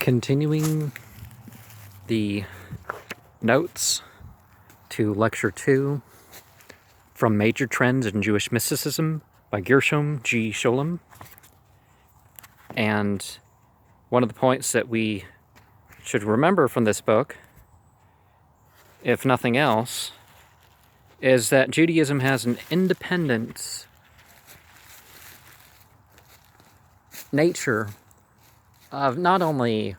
Continuing the notes to Lecture 2 from Major Trends in Jewish Mysticism by Gershom G. Scholem. And one of the points that we should remember from this book, if nothing else, is that Judaism has an independent nature of not only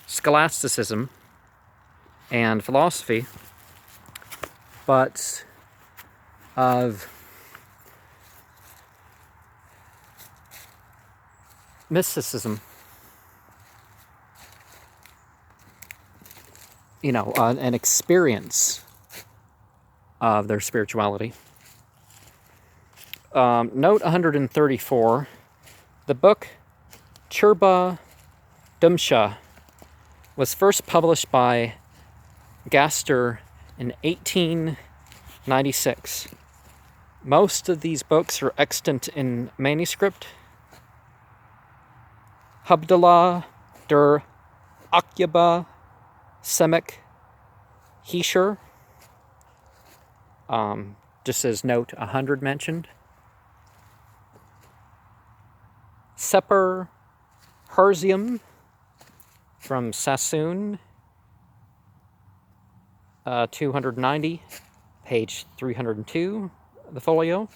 scholasticism and philosophy, but of mysticism. An experience of their spirituality. Note 134, the book Churba Dumsha was first published by Gaster in 1896. Most of these books are extant in manuscript. Habdallah der Akyaba Semek Hisher, just as note 100 mentioned. Seper Herzium from Sassoon, 290, page 302, the folio.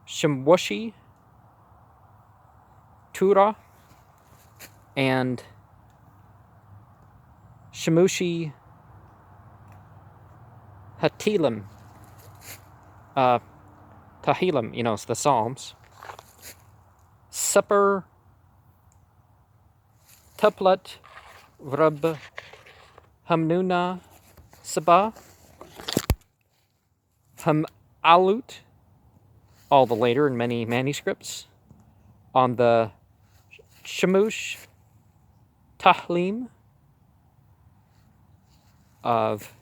Shemwoshi Tura and Shemushi Hatilim, Tahilim, the Psalms. Seper Tuplet Vrub Hamnuna Sabah Hamalut, all the later in many manuscripts, on the Shemush Tahlim of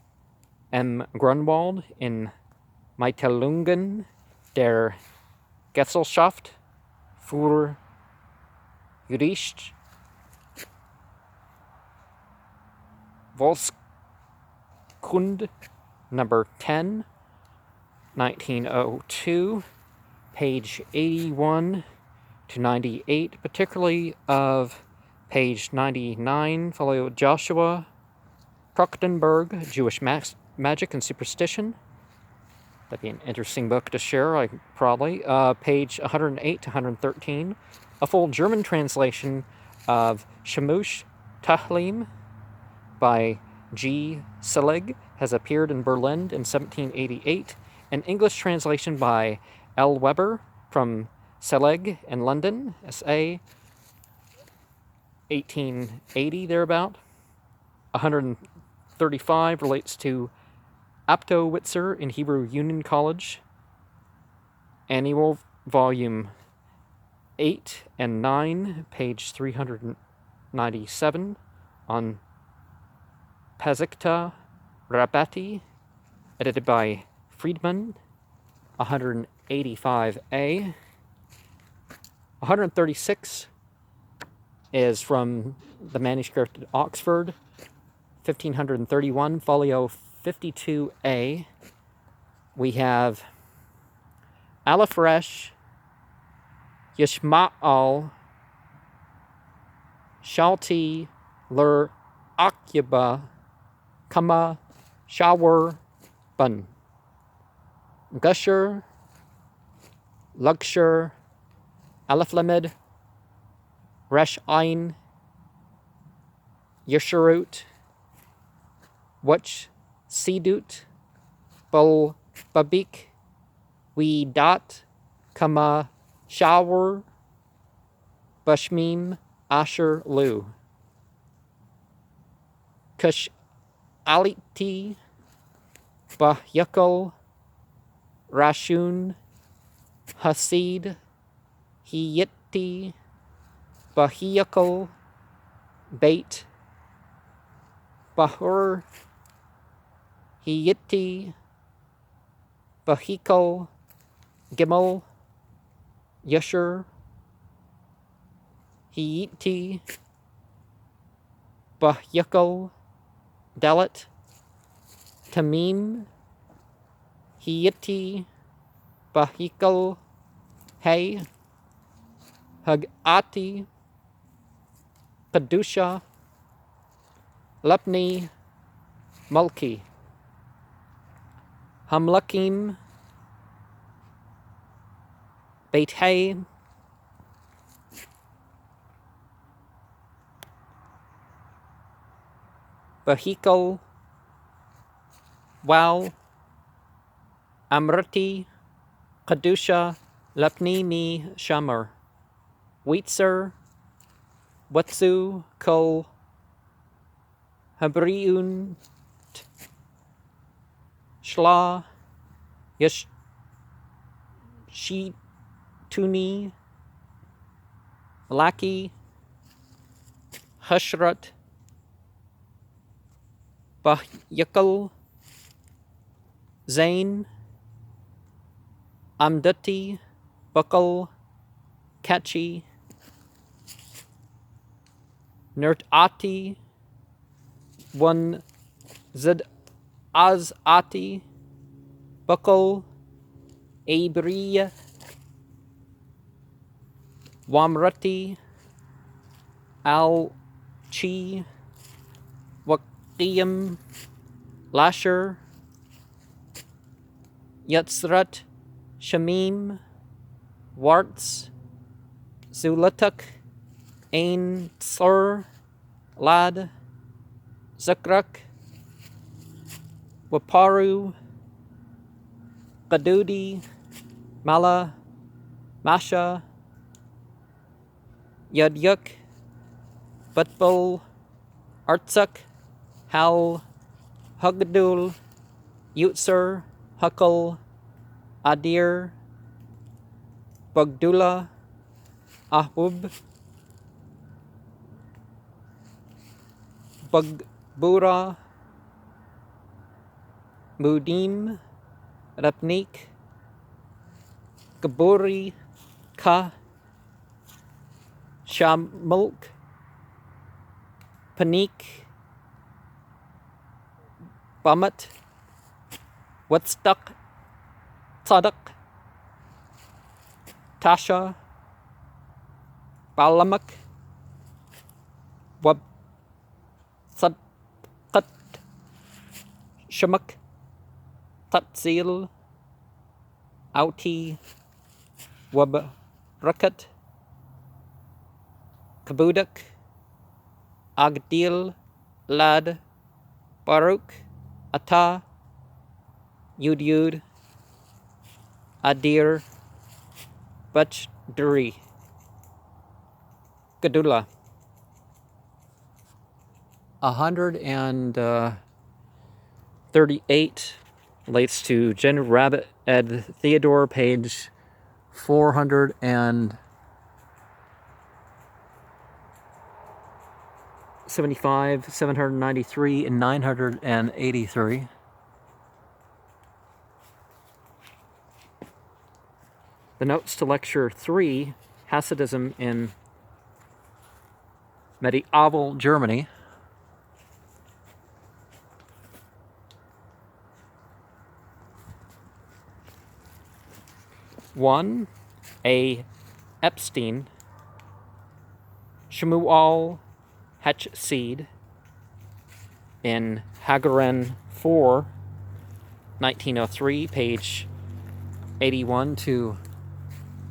M. Grunwald in Meitelungen der Gesellschaft für Juristisch Volkskund, number 10, 1902, page 81 to 98, particularly of page 99, folio Joshua Trachtenberg, Jewish Magic and Superstition. That'd be an interesting book to share, probably. Page 108 to 113. A full German translation of Shemush Tahlim by G. Selig has appeared in Berlin in 1788. An English translation by L. Weber from Selig in London, S.A., 1880, thereabout. 135 relates to Aptowitzer in Hebrew Union College. Annual, volume 8 and 9, page 397, on Pazikta Rabati, edited by Friedman, 185a. 136 is from the manuscript at Oxford, 1531, folio 52a. We have Aleph Resh Yishma'al Shalti Ler Akyaba Kama Shawar Bun Gusher Luxure Aleph Lamed Resh Ein Yesherut Wach Sidut Bul Babik We Dot Kama Shower Bashmim Asher Lu Kush Aliti Bahyakal Rashun Hasid Hiyiti Bahyakal Bait Bahur Hiyiti Bahikal Gimel Yeshur Hiiti, Bahyakal, Dalit, Tamim, Hiiti, Bahikal, Hay, Hagati, Kadusha, Lepni, Mulki, Hamlakim, Beit Hay, Bahikal, Wow, Amrati, Kadusha, Lepni Mi Shamar, Witzer, Watsu, Kol, Habriun, Shla, Yesh, Shituni, Laki, Hushrat, Bahyakal, Zain, Amdati, Bukal, Kachi, Nurtati, One Zid Azati, Bukal, Abriya, Wamrati, Al Chi, Waqiyam, Lasher, Yatsrat, Shamim, Warts, Zulatuk, Ain Tsur, Lad, Zakrak, Waparu, Qadudi, Mala, Masha, Yadyuk, Butbul, Artsuk, Hal, Hugdul, Yutsur, Huckle, Adir, Bugdula, Ahbub, Bugbura, Mudim, Rapnik, Gaburi, Ka, Shamulk, Panik, Bamat, Whatstuck, Tzadok, Tasha, Balamak, Wab, Sadqat, Shamak, Tatzil, Auti, Wab, Rakat, Kabudak, Agdil, Lad, Baruch, Ata, Yud, Adir, Bachduri, Gadula. 138 relates to Jen Rabbit Ed Theodore, page 475, 793, and 983. The notes to Lecture 3, Hasidism in Medieval Germany. One, A. Epstein, Shmuel Hatchseed, in Hagaren 4, 1903, page 81 to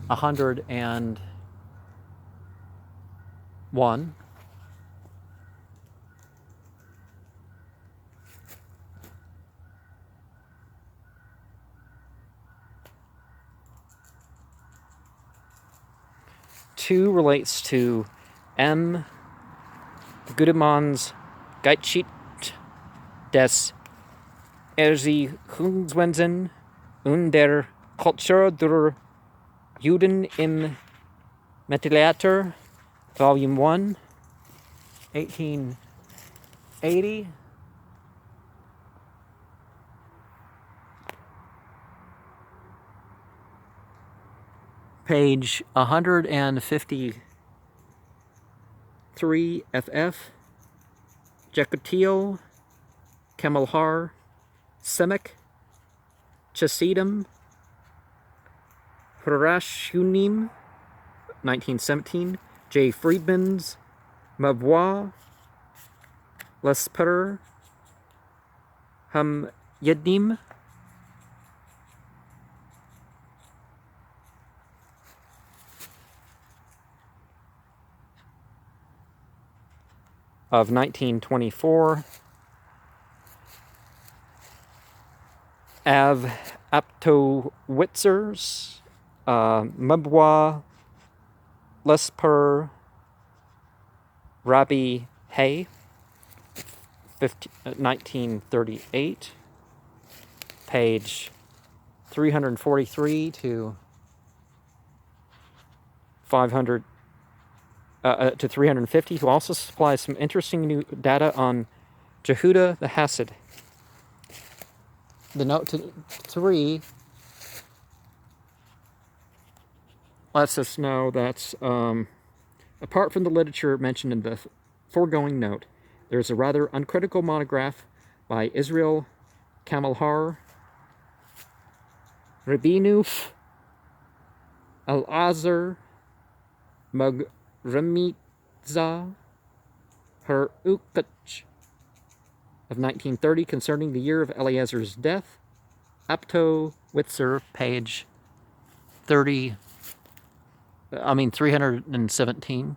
101. Two relates to M. Gudemann's Geitschied des Erziehungswesen und der Kultur der Juden im Mittelalter, Volume 1, 1880. Page 153. 3 FF, Jekutiel, Kemalhar, Semek, Chesedem, Harashunim, 1917, J. Friedman's, Mabwa, Lesper, Yedim, of 1924, Av Aptowitzers, Mabwa, Lesper, Rabbi Hay, 1938, page 343 to 500 to 350, who also supplies some interesting new data on Jehuda the Hasid. The note to 3 lets us know that apart from the literature mentioned in the foregoing note, there is a rather uncritical monograph by Israel Kamalhar, Rabinuf, Elazar, Magremitza, Herukach, of 1930, concerning the year of Eleazar's death. Apto Witzer, page 317.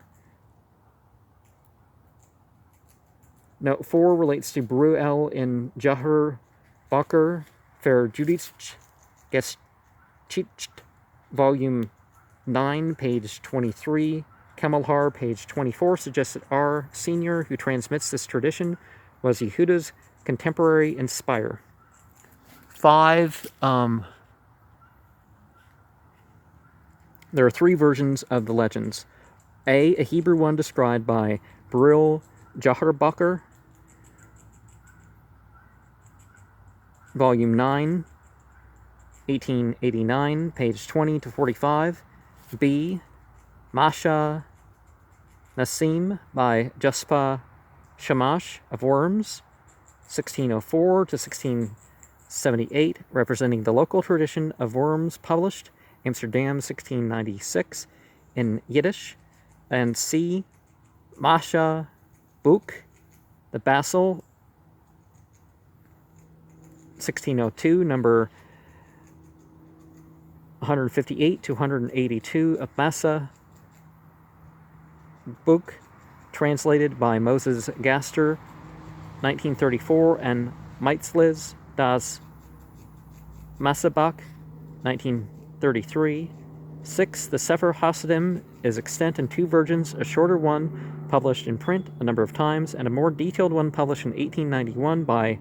Note 4 relates to Bruel in Jahar Bakr, Fer Judith Geschicht, volume 9, page 23. Kamalhar, page 24, suggests that R. Senior, who transmits this tradition, was Yehuda's contemporary and Spire. 5. There are 3 versions of the legends. A Hebrew one described by Bril Jaharbacher, volume 9, 1889, page 20 to 45. B. Masha Nassim by Juspa Shamash of Worms, 1604 to 1678, representing the local tradition of Worms, published Amsterdam, 1696, in Yiddish. And C. Masha Buch, the Basel, 1602, number 158 to 182 of Massa Buch, translated by Moses Gaster, 1934, and Meitzlis das Massabach, 1933. 6. The Sefer Hasidim is extant in 2 versions, a shorter one published in print a number of times, and a more detailed one published in 1891 by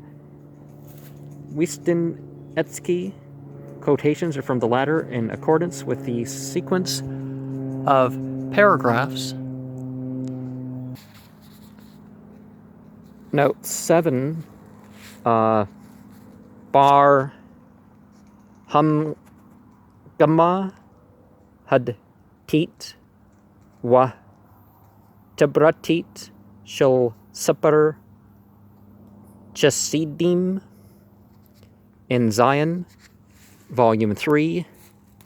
Wisniewski. Quotations are from the latter in accordance with the sequence of paragraphs. Note 7, Bar Hamgama Had Tit Wa Tabratit Shel Seper Chasidim in Zion, volume 3,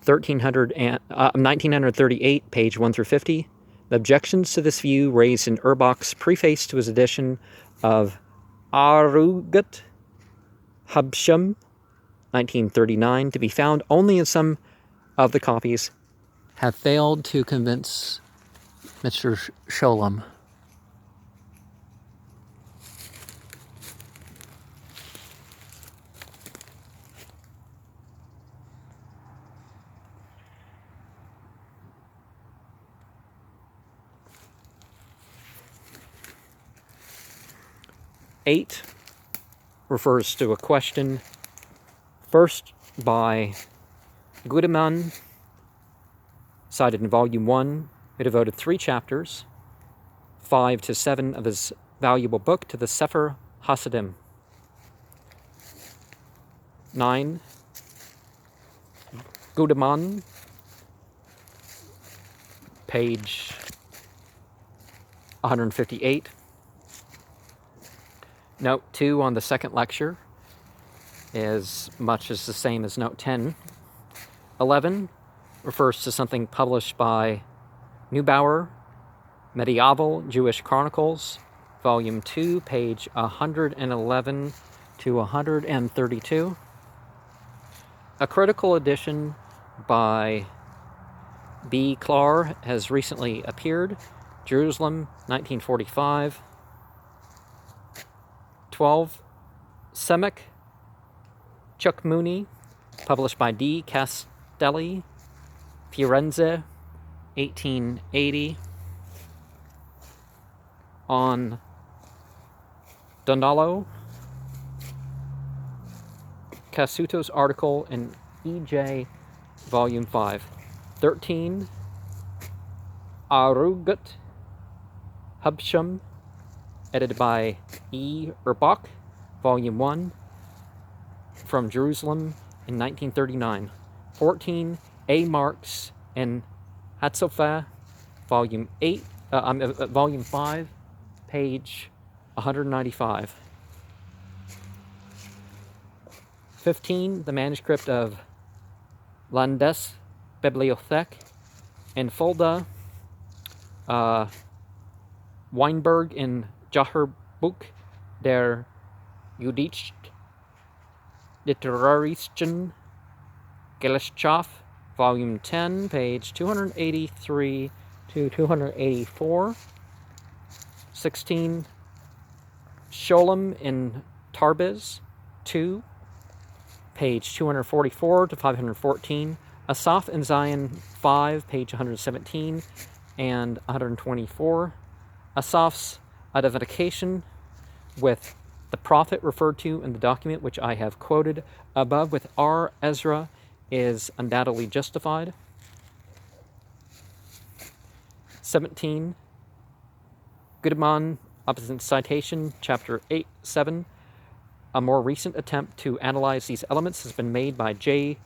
1938, page 1 through 50. The objections to this view raised in Urbach's preface to his edition of Arugat Habsham, 1939, to be found only in some of the copies, have failed to convince Mr. Scholem. Eight refers to a question first by Gudemann, cited in Volume 1, who devoted 3 chapters, 5 to 7 of his valuable book, to the Sefer Hasidim. 9. Gudemann, page 158. Note 2 on the second lecture is much as the same as Note 10. 11 refers to something published by Neubauer, Medieval Jewish Chronicles, Volume 2, page 111 to 132. A critical edition by B. Clar has recently appeared, Jerusalem, 1945. 12. Semek Chukmuni, published by D. Castelli, Firenze, 1880. On Donalo, Casuto's article in E.J. Volume 5. 13. Arugut Hubsham, edited by E. Urbach, Volume 1, from Jerusalem in 1939. 14. A. Marx and Hatzofa, Volume 5, page 195. 15. The manuscript of Landesbibliothek in Fulda, Weinberg in Jahrbuch der Jüdischen Literarischen Gesellschaft, Volume 10, page 283 to 284. 16. Scholem in Tarbiz 2, page 244 to 514. Asaph in Zion 5, page 117 and 124. Asaph's identification with the prophet referred to in the document which I have quoted above with R. Ezra is undoubtedly justified. 17. Gudeman, opposite citation, chapter 8-7. A more recent attempt to analyze these elements has been made by J.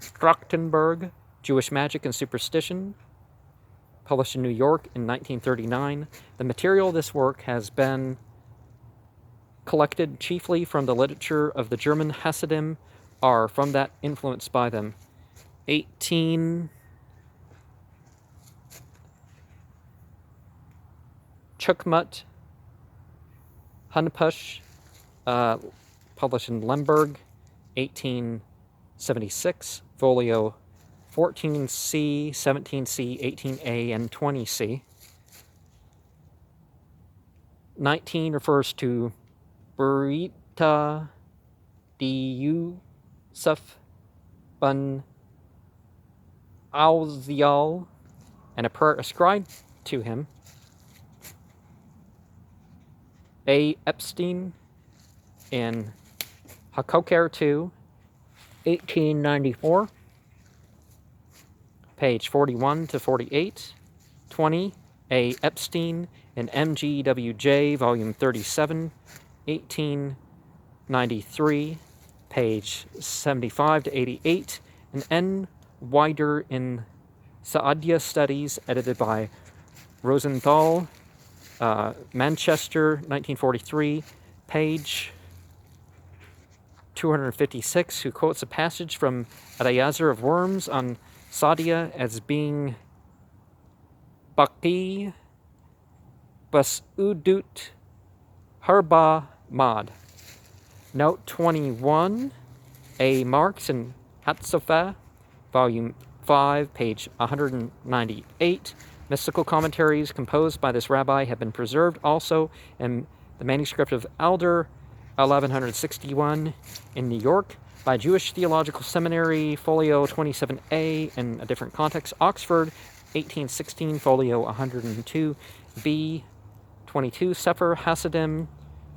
Trachtenberg, Jewish Magic and Superstition, published in New York in 1939. The material of this work has been collected chiefly from the literature of the German Hasidim, or from that influenced by them. 18. Chukmut Hunpush, published in Lemberg, 1876, folio 14C, 17C, 18A, and 20C. 19 refers to Burita di Yusuf ben Auzial and a prayer ascribed to him. A. Epstein in Hakoker 2, 1894, page 41 to 48. 20. A. Epstein in MGWJ, volume 37, 1893, page 75 to 88. And N. Wider in Saadia Studies, edited by Rosenthal, Manchester, 1943, page 256, who quotes a passage from Eliezer of Worms on Saadia as being Baki Basudut Harba Mad. Note 21, A. Marx and Hatzofa, volume 5, page 198. Mystical commentaries composed by this rabbi have been preserved also in the manuscript of Alder, 1161, in New York, by Jewish Theological Seminary, folio 27A, in a different context, Oxford, 1816, folio 102B, 22, Sefer Hasidim,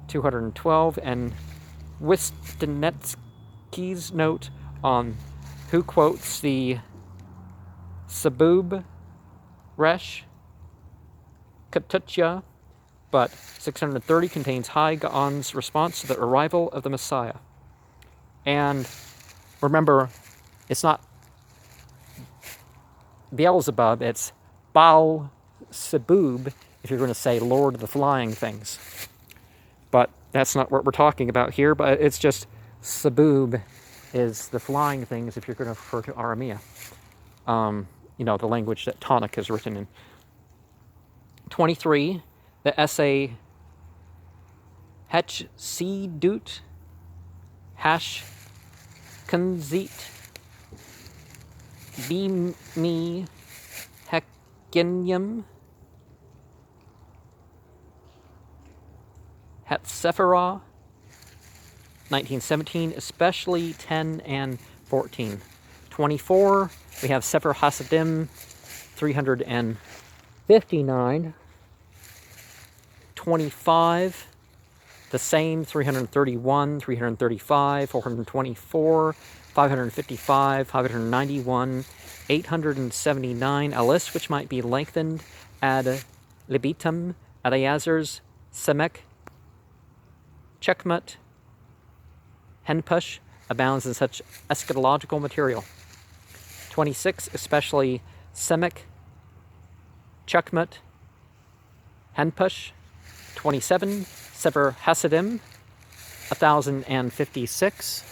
212, and Wisniewski's note on who quotes the Sabub Resh Katutya, but 630 contains Hai Gaon's response to the arrival of the Messiah. And remember, it's not Beelzebub, it's Baal Sebub if you're going to say Lord of the Flying Things. But that's not what we're talking about here, but it's just Sebub is the flying things if you're going to refer to Aramea. The language that Tonic is written in. 23, the essay Hech Dut Hash Kunzit Bimi Hekinyum Hetzepharah, 1917, especially 10 and 14. 24, we have Sefer Hasidim, 359. 25, the same, 331, 335, 424, 555, 591, 879, a list which might be lengthened ad libitum, Eleazar's Semek, Checkmut, Henpush abounds in such eschatological material. 26, especially Semek, Checkmut, Henpush. 27, Sefer Hasidim, 1056.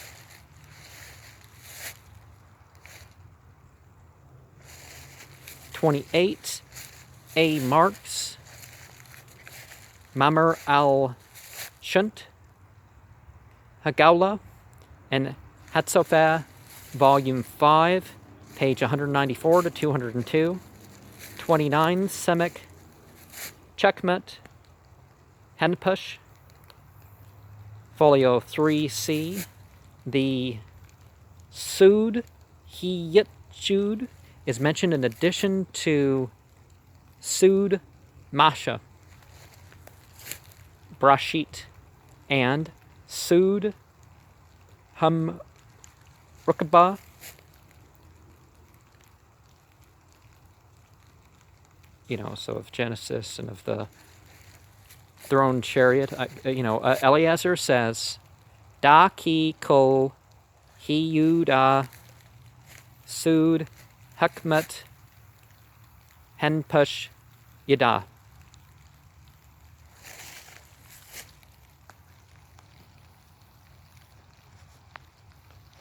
28, A. Marx, Mamar al-Shunt, Hagaula, and Hatzophah, Volume 5, page 194 to 202. 29, Semek, Checkmut, Henpush, Folio 3C. The Sud Hiyitchud is mentioned in addition to Sud Masha, Brashit, and Sud Rukba, so of Genesis and of the throne chariot. Eleazar says, Da ki kol hiyuda sud hakmat henpush yada.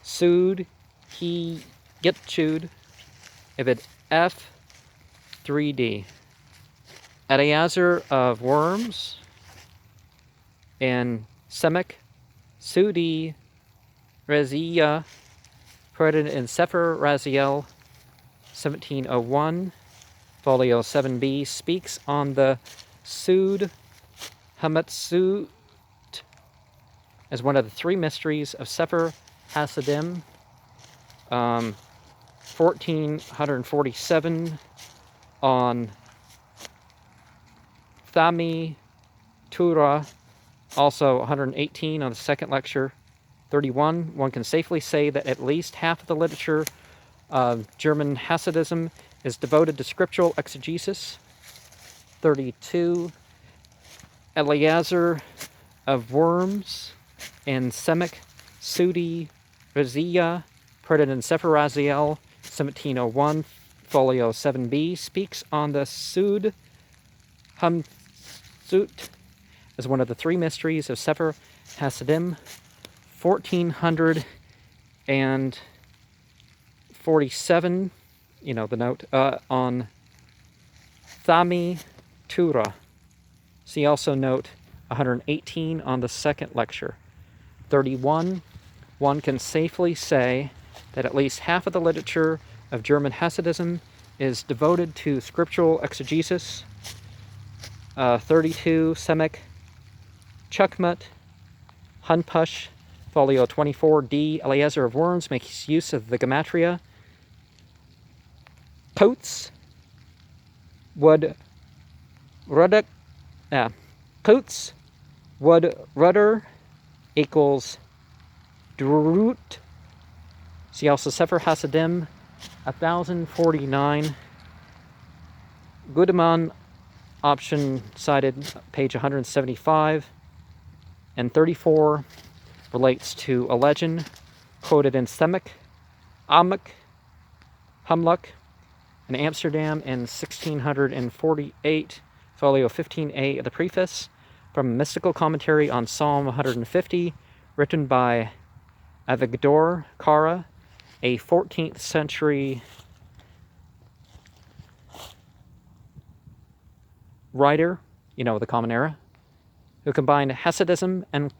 Sud he gitchud ibid F 3D. Eleazar of Worms and Semek Sudi Reziya, printed in Sefer Raziel, 1701, folio 7b, speaks on the Sud Hamatsut as one of the three mysteries of Sefer Hasidim. 1447 on Thami Tura, also 118 on the second lecture. 31, one can safely say that at least half of the literature of German Hasidism is devoted to scriptural exegesis. 32, Eleazar of Worms and Semek Sudi Reziya, printed in Sefer Raziel, 1701, folio 7b, speaks on the Sud Hamsut as one of the three mysteries of Sefer Hasidim. 1447, the note, on Thami Tura. See also note 118 on the second lecture. 31, one can safely say that at least half of the literature of German Hasidism is devoted to scriptural exegesis. 32, Semek Chukmut, Hunpush, folio 24d, Eleazar of Worms makes use of the gematria. Coates would rudder, Coates would rudder equals Drut. See also Sefer Hasidim, 1049. Gudeman option cited, page 175. And 34 relates to a legend quoted in Semek, Amok, Humluck, in Amsterdam in 1648, folio 15a of the preface, from a mystical commentary on Psalm 150, written by Avigdor Kara, a 14th century writer, the Common Era, who combined Hasidism and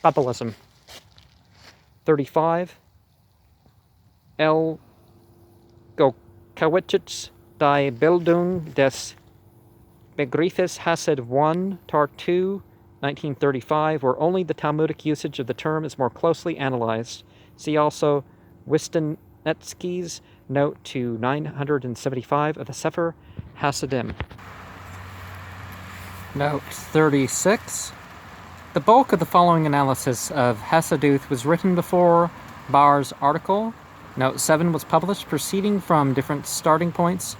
Kabbalism. 35. El Gokawitschitz die Bildung des Begriffes Hasid 1, Tar 2, 1935, where only the Talmudic usage of the term is more closely analyzed. See also Wisniewski's note to 975 of the Sefer Hasidim. Note 36. The bulk of the following analysis of Hasiduth was written before Barr's article. Note 7 was published proceeding from different starting points.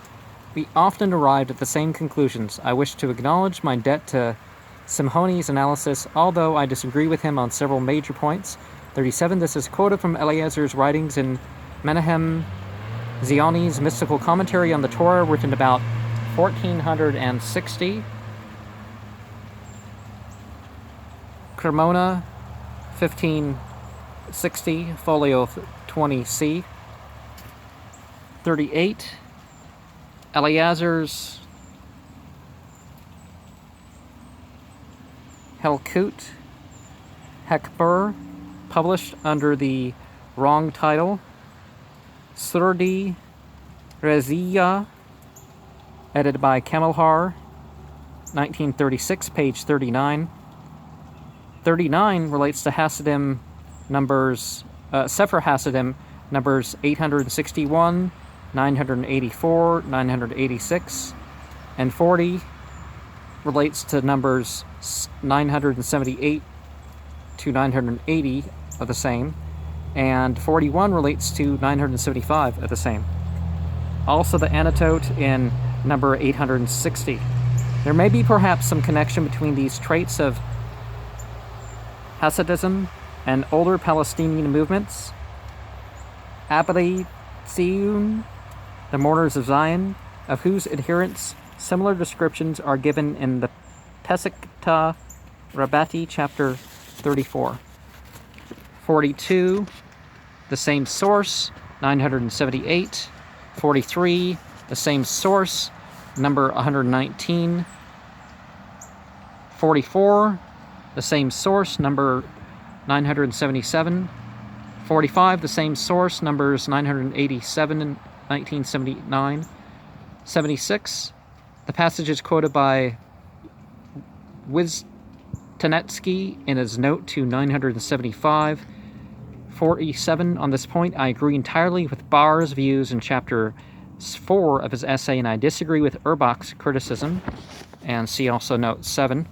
We often arrived at the same conclusions. I wish to acknowledge my debt to Simoni's analysis, although I disagree with him on several major points. 37. This is quoted from Eliezer's writings in Menahem Zioni's mystical commentary on the Torah, written about 1460. Cremona, 1560, folio 20c. 38. Eliezer's Helkut Hekber, published under the wrong title. Surdi Reziya, edited by Kamelhar, 1936, page 39. 39 relates to Hasidim numbers, Sefer Hasidim numbers 861, 984, 986, and 40 relates to numbers 978 to 980 of the same, and 41 relates to 975 of the same. Also the anecdote in number 860. There may be perhaps some connection between these traits of Hasidism and older Palestinian movements. Abdi Tziyun, the Mourners of Zion, of whose adherents similar descriptions are given in the Pesachta Rabbati, chapter 34. 42, the same source, 978. 43, the same source, number 119. 44, the same source, number 977. 45, the same source, numbers 987 and 1979. 76, the passage is quoted by Wisniewski in his note to 975. 47, on this point, I agree entirely with Barr's views in chapter 4 of his essay, and I disagree with Urbach's criticism. And see also note 7.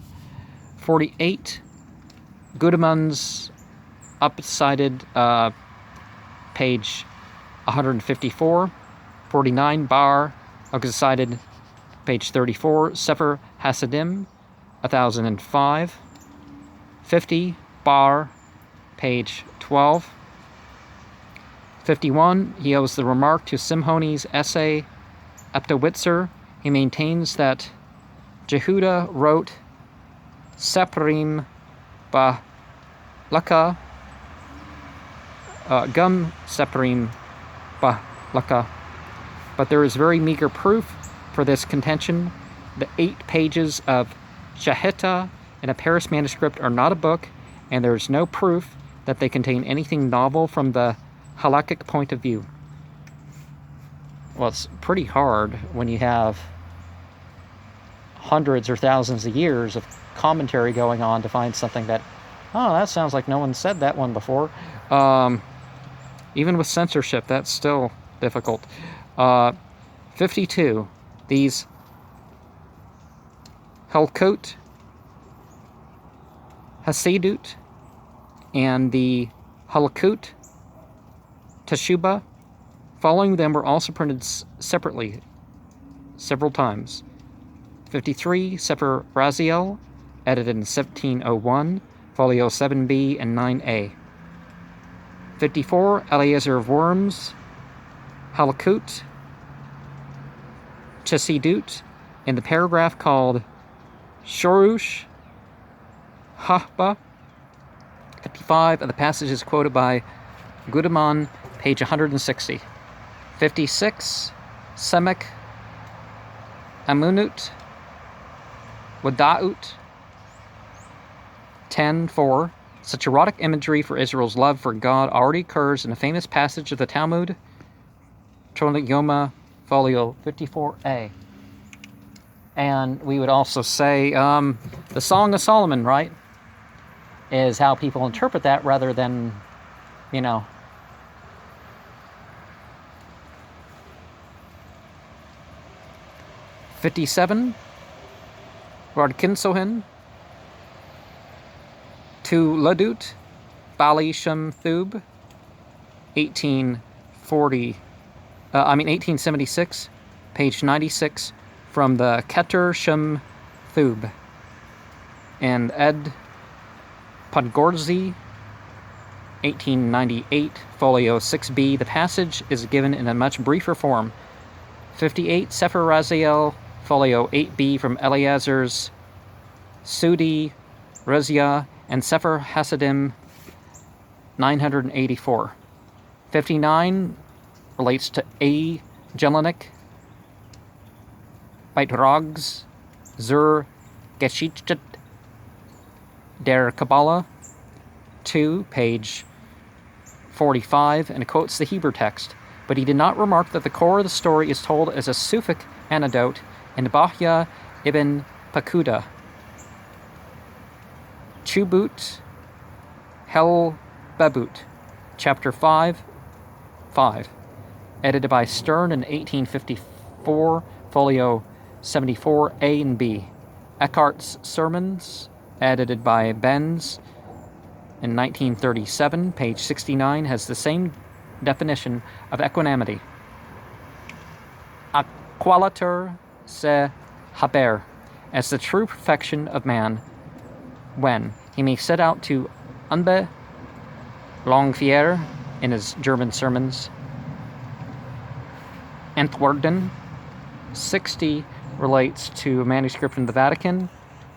48, Gudemann's up-cited page 154. 49, Barr, up-cited page 34. Sefer Hasidim, 1005. 50, Barr, page 12. 51, he owes the remark to Simoni's essay, Eptowitzer. He maintains that Jehuda wrote Seprim Balaka, Gum Seprim Balaka. But there is very meager proof for this contention. The 8 pages of Shehita in a Paris manuscript are not a book, and there is no proof that they contain anything novel from the halakhic point of view. Well, it's pretty hard when you have hundreds or thousands of years of commentary going on to find something that, oh, that sounds like no one said that one before. Even with censorship, that's still difficult. 52, these Helkut Hasidut and the Halakut Teshuba, following them, were also printed separately several times. 53, Sefer Raziel, edited in 1701, folio 7b and 9a. 54, Eliezer of Worms, Halakut Chesidut, in the paragraph called Shorush Hahba. 55 of the passage is quoted by Gudeman, page 160. 56, Semek Amunut Wadaut 10:4. Such erotic imagery for Israel's love for God already occurs in a famous passage of the Talmud, Yoma, folio 54a. And we would also say the Song of Solomon, right, is how people interpret that rather than, 57, Radkinsohin, Tu Ladut, Bali Shem Thub, 1876, page 96, from the Keter Shem Thub, and Ed Podgorzi, 1898, folio 6b. The passage is given in a much briefer form. 58, Sefer Raziel, folio 8b, from Eliezer's Sudi Rezia, and Sefer Hasidim, 984. 59 relates to A. Jelinek, Beitrags zur Geschichte der Kabbalah, 2, page 45, and quotes the Hebrew text. But he did not remark that the core of the story is told as a Sufic anecdote in Bahya ibn Pakuda. Chubut Hel Babut, chapter 5, edited by Stern in 1854, folio 74a and b. Eckhart's Sermons, edited by Benz in 1937, page 69, has the same definition of equanimity. Aqualatur se haber, as the true perfection of man, when he may set out to unbe Longfier in his German sermons. Antwerden, 60, relates to a manuscript from the Vatican,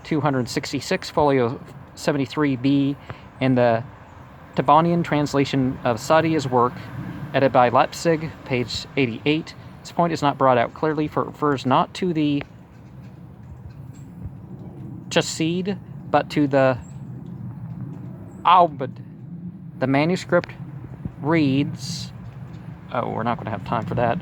266, folio 73b, in the Tabanian translation of Sadia's work, edited by Leipzig, page 88. This point is not brought out clearly, for it refers not to the Chassid, but to the Aubad. The manuscript reads, we're not going to have time for that.